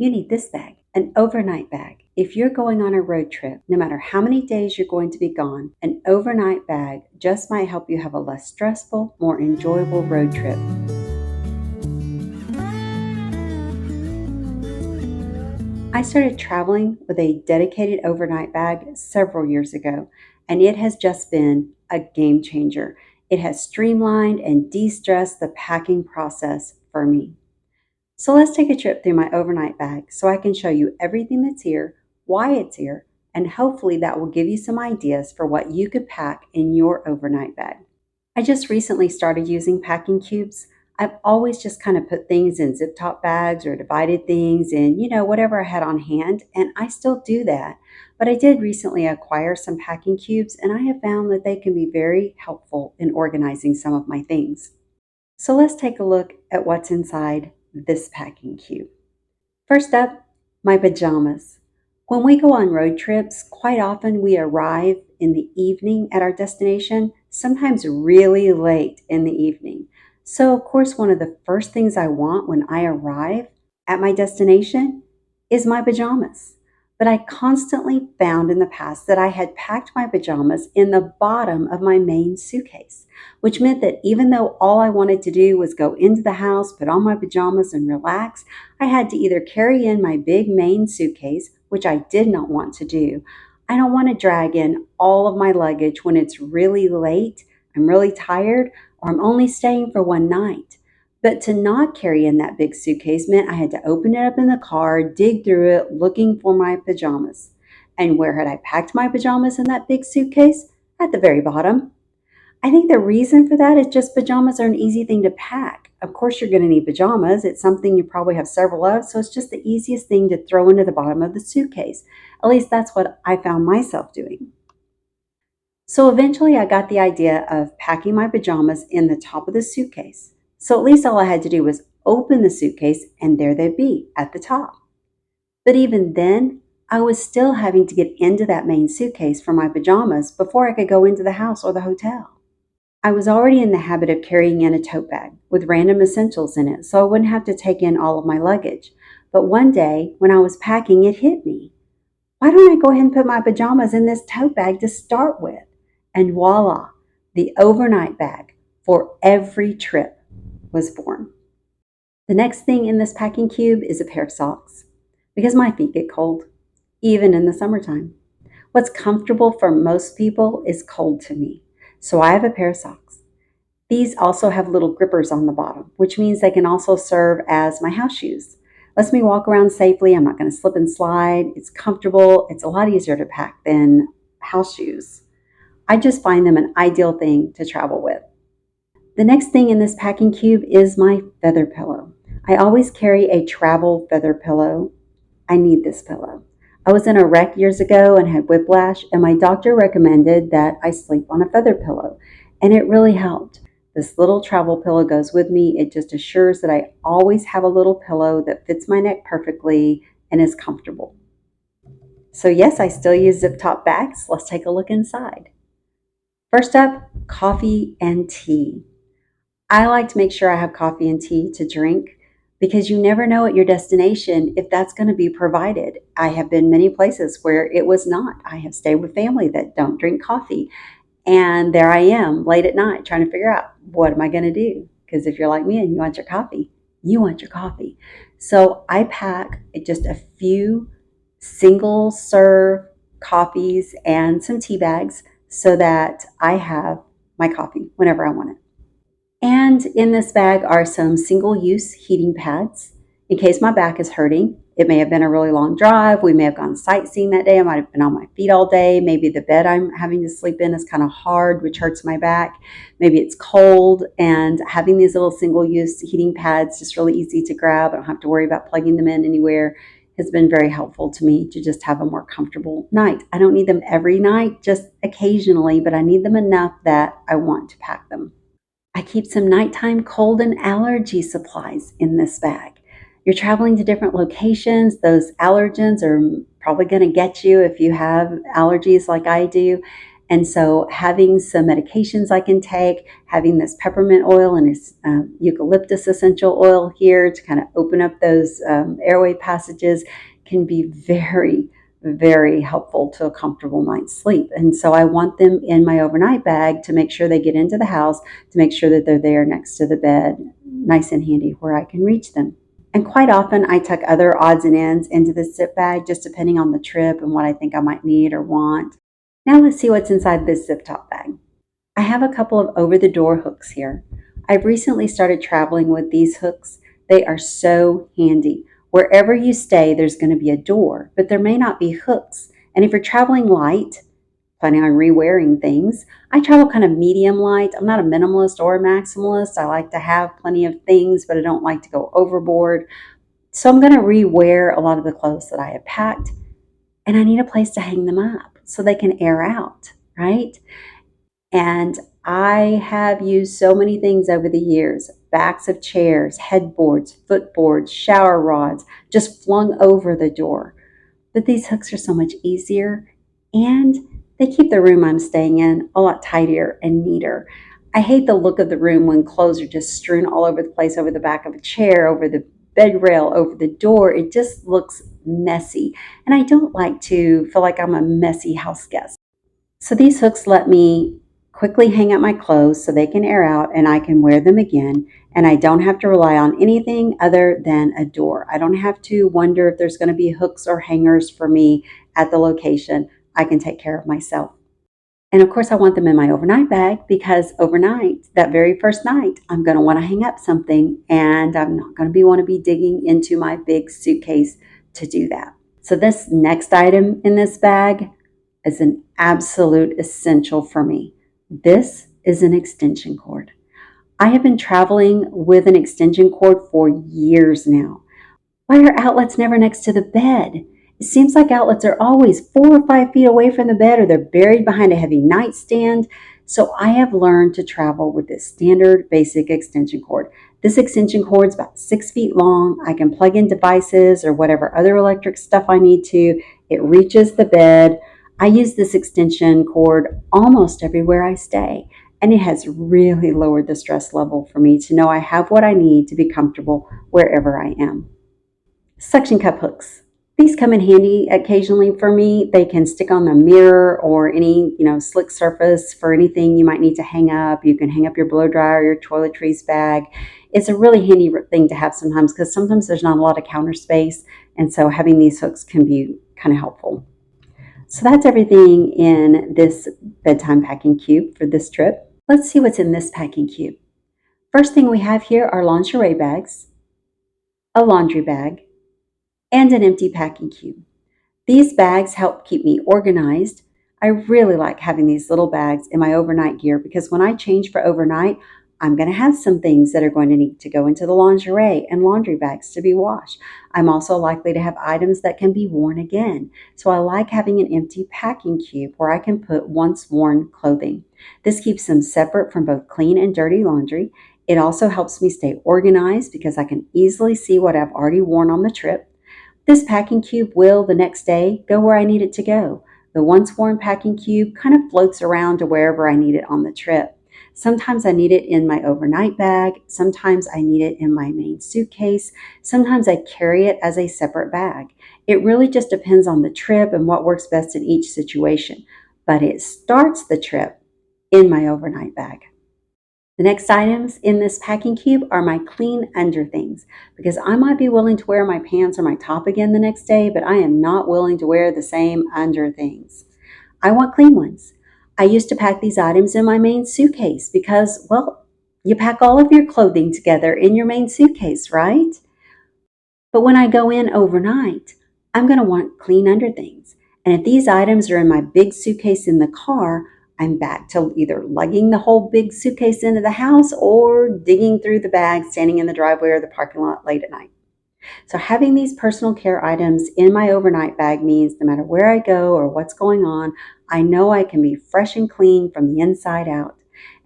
You need this bag, an overnight bag. If you're going on a road trip, no matter how many days you're going to be gone, an overnight bag just might help you have a less stressful, more enjoyable road trip. I started traveling with a dedicated overnight bag several years ago, and it has just been a game changer. It has streamlined and de stressed the packing process for me. So let's take a trip through my overnight bag so I can show you everything that's here, why it's here, and hopefully that will give you some ideas for what you could pack in your overnight bag. I just recently started using packing cubes. I've always just kind of put things in zip top bags or divided things in, whatever I had on hand, and I still do that. But I did recently acquire some packing cubes, and I have found that they can be very helpful in organizing some of my things. So let's take a look at what's inside this packing cube. First up, my pajamas. When we go on road trips, quite often we arrive in the evening at our destination, sometimes really late in the evening. So, of course, one of the first things I want when I arrive at my destination is my pajamas. But I constantly found in the past that I had packed my pajamas in the bottom of my main suitcase, which meant that even though all I wanted to do was go into the house, put on my pajamas, and relax, I had to either carry in my big main suitcase, which I did not want to do. I don't want to drag in all of my luggage when it's really late, I'm really tired, or I'm only staying for one night. But to not carry in that big suitcase meant I had to open it up in the car, dig through it, looking for my pajamas. And where had I packed my pajamas in that big suitcase? At the very bottom. I think the reason for that is just pajamas are an easy thing to pack. Of course, you're going to need pajamas. It's something you probably have several of, so it's just the easiest thing to throw into the bottom of the suitcase. At least that's what I found myself doing. So eventually, I got the idea of packing my pajamas in the top of the suitcase. So at least all I had to do was open the suitcase, and there they'd be at the top. But even then, I was still having to get into that main suitcase for my pajamas before I could go into the house or the hotel. I was already in the habit of carrying in a tote bag with random essentials in it, so I wouldn't have to take in all of my luggage. But one day, when I was packing, it hit me. Why don't I go ahead and put my pajamas in this tote bag to start with? And voila, the overnight bag for every trip was born. The next thing in this packing cube is a pair of socks because my feet get cold, even in the summertime. What's comfortable for most people is cold to me. So I have a pair of socks. These also have little grippers on the bottom, which means they can also serve as my house shoes. Lets me walk around safely. I'm not going to slip and slide. It's comfortable. It's a lot easier to pack than house shoes. I just find them an ideal thing to travel with. The next thing in this packing cube is my feather pillow. I always carry a travel feather pillow. I need this pillow. I was in a wreck years ago and had whiplash, and my doctor recommended that I sleep on a feather pillow, and it really helped. This little travel pillow goes with me. It just assures that I always have a little pillow that fits my neck perfectly and is comfortable. So, yes, I still use zip top bags. Let's take a look inside. First up, coffee and tea. I like to make sure I have coffee and tea to drink because you never know at your destination if that's going to be provided. I have been many places where it was not. I have stayed with family that don't drink coffee. And there I am late at night trying to figure out what am I going to do? Because if you're like me and you want your coffee, you want your coffee. So I pack just a few single serve coffees and some tea bags so that I have my coffee whenever I want it. And in this bag are some single-use heating pads in case my back is hurting. It may have been a really long drive. We may have gone sightseeing that day. I might have been on my feet all day. Maybe the bed I'm having to sleep in is kind of hard, which hurts my back. Maybe it's cold, and having these little single-use heating pads, just really easy to grab. I don't have to worry about plugging them in anywhere, has been very helpful to me to just have a more comfortable night. I don't need them every night, just occasionally, but I need them enough that I want to pack them. I keep some nighttime cold and allergy supplies in this bag. You're traveling to different locations. Those allergens are probably going to get you if you have allergies like I do. And so having some medications I can take, having this peppermint oil and this eucalyptus essential oil here to kind of open up those airway passages can be very, very helpful to a comfortable night's sleep. And so I want them in my overnight bag to make sure they get into the house, to make sure that they're there next to the bed, nice and handy where I can reach them. And quite often I tuck other odds and ends into the zip bag, just depending on the trip and what I think I might need or want. Now let's see what's inside this zip top bag. I have a couple of over-the-door hooks here. I've recently started traveling with these hooks. They are so handy. Wherever you stay, there's going to be a door, but there may not be hooks. And if you're traveling light, planning on re-wearing things, I travel kind of medium light. I'm not a minimalist or a maximalist. I like to have plenty of things, but I don't like to go overboard. So I'm going to re-wear a lot of the clothes that I have packed, and I need a place to hang them up so they can air out, right? And I have used so many things over the years, backs of chairs, headboards, footboards, shower rods, just flung over the door. But these hooks are so much easier, and they keep the room I'm staying in a lot tidier and neater. I hate the look of the room when clothes are just strewn all over the place, over the back of a chair, over the bed rail, over the door. It just looks messy, and I don't like to feel like I'm a messy house guest. So these hooks let me quickly hang up my clothes so they can air out and I can wear them again. And I don't have to rely on anything other than a door. I don't have to wonder if there's going to be hooks or hangers for me at the location. I can take care of myself. And of course, I want them in my overnight bag because overnight, that very first night, I'm going to want to hang up something and I'm not going to want to be digging into my big suitcase to do that. So this next item in this bag is an absolute essential for me. This is an extension cord. I have been traveling with an extension cord for years now. Why are outlets never next to the bed? It seems like outlets are always 4 or 5 feet away from the bed or they're buried behind a heavy nightstand. So I have learned to travel with this standard basic extension cord. This extension cord is about 6 feet long. I can plug in devices or whatever other electric stuff I need to. It reaches the bed. I use this extension cord almost everywhere I stay, and it has really lowered the stress level for me to know I have what I need to be comfortable wherever I am. Suction cup hooks. These come in handy occasionally for me. They can stick on the mirror or any, slick surface for anything you might need to hang up. You can hang up your blow dryer, your toiletries bag. It's a really handy thing to have sometimes because sometimes there's not a lot of counter space, and so having these hooks can be kind of helpful. So that's everything in this bedtime packing cube for this trip. Let's see what's in this packing cube. First thing we have here are lingerie bags, a laundry bag, and an empty packing cube. These bags help keep me organized. I really like having these little bags in my overnight gear because when I change for overnight, I'm going to have some things that are going to need to go into the lingerie and laundry bags to be washed. I'm also likely to have items that can be worn again. So I like having an empty packing cube where I can put once worn clothing. This keeps them separate from both clean and dirty laundry. It also helps me stay organized because I can easily see what I've already worn on the trip. This packing cube will, the next day, go where I need it to go. The once worn packing cube kind of floats around to wherever I need it on the trip. Sometimes I need it in my overnight bag. Sometimes I need it in my main suitcase. Sometimes I carry it as a separate bag. It really just depends on the trip and what works best in each situation. But it starts the trip in my overnight bag. The next items in this packing cube are my clean under things because I might be willing to wear my pants or my top again the next day, but I am not willing to wear the same under things. I want clean ones. I used to pack these items in my main suitcase because, well, you pack all of your clothing together in your main suitcase, right? But when I go in overnight, I'm going to want clean under things. And if these items are in my big suitcase in the car, I'm back to either lugging the whole big suitcase into the house or digging through the bag, standing in the driveway or the parking lot late at night. So having these personal care items in my overnight bag means no matter where I go or what's going on, I know I can be fresh and clean from the inside out.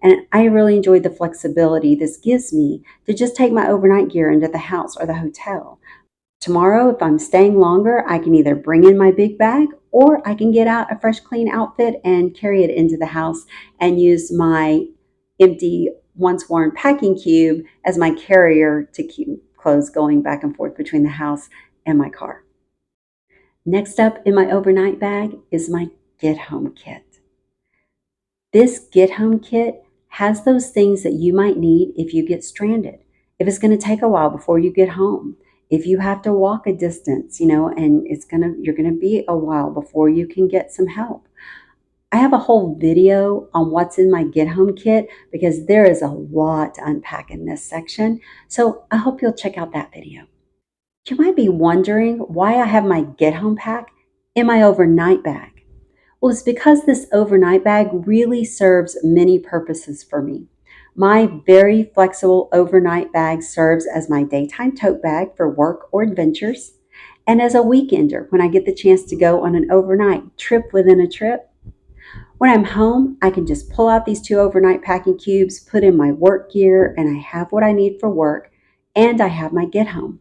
And I really enjoy the flexibility this gives me to just take my overnight gear into the house or the hotel. Tomorrow, if I'm staying longer, I can either bring in my big bag or I can get out a fresh, clean outfit and carry it into the house and use my empty, once worn packing cube as my carrier to keep clothes going back and forth between the house and my car. Next up in my overnight bag is my Get Home Kit. This Get Home Kit has those things that you might need if you get stranded, if it's going to take a while before you get home, if you have to walk a distance, and you're going to be a while before you can get some help. I have a whole video on what's in my Get Home Kit because there is a lot to unpack in this section. So I hope you'll check out that video. You might be wondering why I have my Get Home pack in my overnight bag. Well, it's because this overnight bag really serves many purposes for me. My very flexible overnight bag serves as my daytime tote bag for work or adventures, and as a weekender when I get the chance to go on an overnight trip within a trip. When I'm home, I can just pull out these 2 overnight packing cubes, put in my work gear, and I have what I need for work, and I have my Get Home.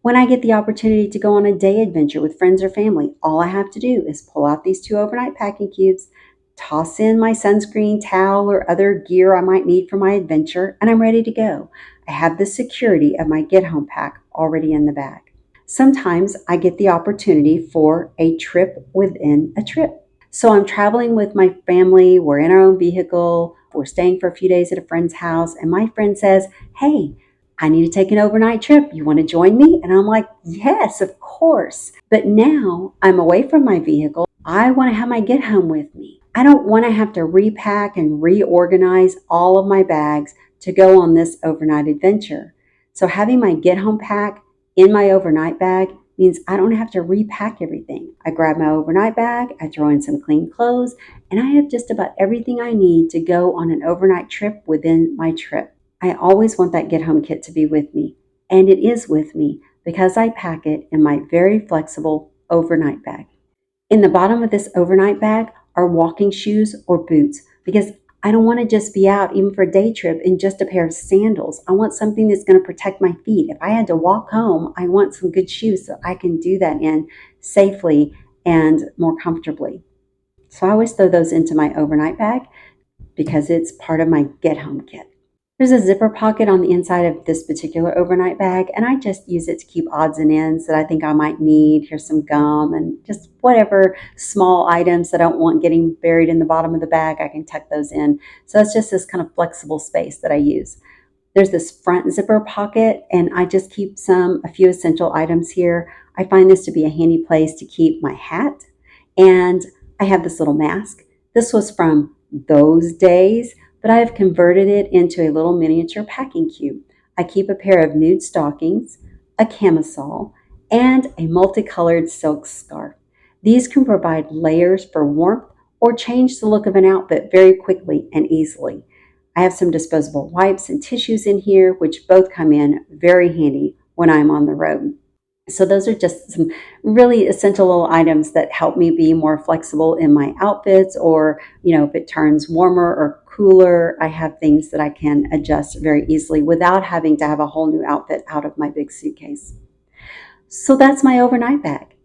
When I get the opportunity to go on a day adventure with friends or family, all I have to do is pull out these 2 overnight packing cubes, toss in my sunscreen, towel, or other gear I might need for my adventure, and I'm ready to go. I have the security of my Get Home pack already in the bag. Sometimes I get the opportunity for a trip within a trip. So I'm traveling with my family, we're in our own vehicle, we're staying for a few days at a friend's house, and my friend says, "Hey, I need to take an overnight trip. You want to join me?" And I'm like, "Yes, of course." But now I'm away from my vehicle. I want to have my Get Home with me. I don't want to have to repack and reorganize all of my bags to go on this overnight adventure. So having my Get Home pack in my overnight bag means I don't have to repack everything. I grab my overnight bag, I throw in some clean clothes, and I have just about everything I need to go on an overnight trip within my trip. I always want that Get Home Kit to be with me, and it is with me because I pack it in my very flexible overnight bag. In the bottom of this overnight bag are walking shoes or boots because I don't want to just be out even for a day trip in just a pair of sandals. I want something that's going to protect my feet. If I had to walk home, I want some good shoes so I can do that in safely and more comfortably. So I always throw those into my overnight bag because it's part of my Get Home Kit. There's a zipper pocket on the inside of this particular overnight bag, and I just use it to keep odds and ends that I think I might need. Here's some gum and just whatever small items that I don't want getting buried in the bottom of the bag, I can tuck those in. So it's just this kind of flexible space that I use. There's this front zipper pocket, and I just keep a few essential items here. I find this to be a handy place to keep my hat, and I have this little mask. This was from those days, but I have converted it into a little miniature packing cube. I keep a pair of nude stockings, a camisole, and a multicolored silk scarf. These can provide layers for warmth or change the look of an outfit very quickly and easily. I have some disposable wipes and tissues in here, which both come in very handy when I'm on the road. So those are just some really essential little items that help me be more flexible in my outfits, or, if it turns warmer or cooler, I have things that I can adjust very easily without having to have a whole new outfit out of my big suitcase. So that's my overnight bag.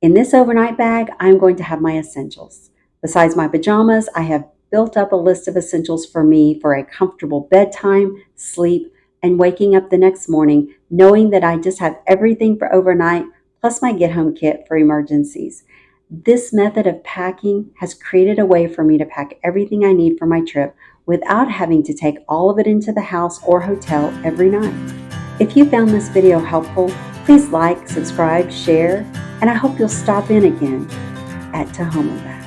In this overnight bag, I'm going to have my essentials. Besides my pajamas, I have built up a list of essentials for me for a comfortable bedtime, sleep, and waking up the next morning knowing that I just have everything for overnight plus my Get Home Kit for emergencies. This method of packing has created a way for me to pack everything I need for my trip without having to take all of it into the house or hotel every night. If you found this video helpful, please like, subscribe, share, and I hope you'll stop in again at Tahoma Bag.